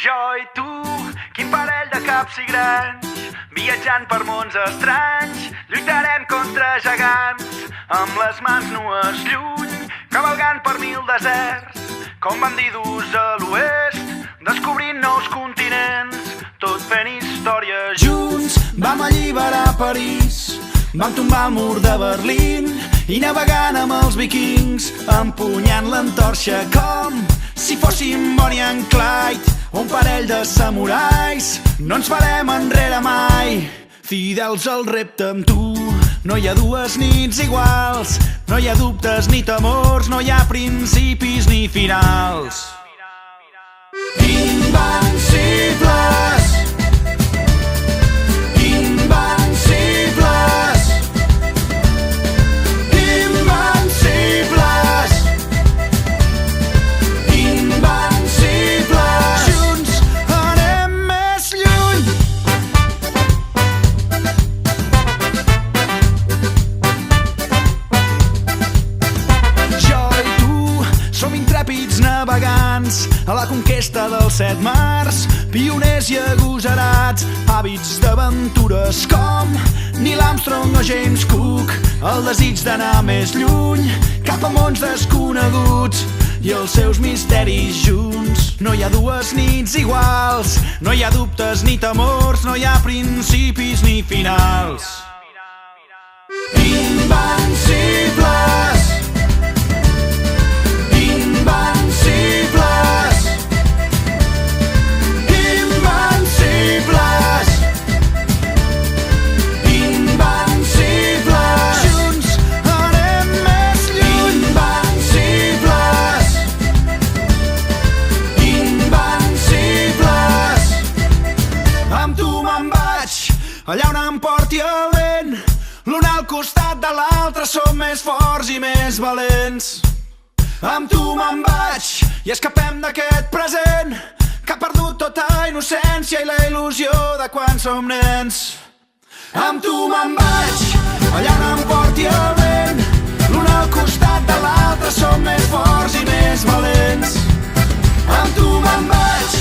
Jo i tu, quin parell de caps i grans, viatjant per mons estranys, lluitarem contra gegants, amb les mans nues lluny, cavalgant per 1000 deserts, com bandidus a l'oest, descobrint nous continents, tot fent història junts. Vam alliberar París, vam tombar el mur de Berlín i navegant amb els vikings, empunyant l'antorxa com si fóssim Bonnie and Clyde, un parell de samurais. No ens farem enrere mai, fidels al repte amb tu. No hi ha dues nits iguals, no hi ha dubtes ni temors, no hi ha principis ni finals. Invencibles, invencibles, invencibles, invencibles. Junts anem més lluny. Jo i tu som intrèpids navegants a la conquesta dels 7 mars, pioners i agosarats, hàbits d'aventures com Neil Armstrong o James Cook, el desig d'anar més lluny, cap a mons desconeguts i els seus misteris junts. No hi ha dues nits iguals, no hi ha dubtes ni temors, no hi ha principis ni finals. Invencibles, invencibles, invencibles, invencibles. Junts anem més lluny. Invencibles, invencibles. Amb tu me'n vaig, allà on em porti el vent, l'un al costat de l'altre som més forts i més valents. Amb tu me'n vaig i escapem d'aquest present que ha perdut tota innocència i la il·lusió de quan som nens. Amb tu me'n vaig, allà on em porti el vent, l'un al costat de l'altre som més forts i més valents. Amb tu me'n vaig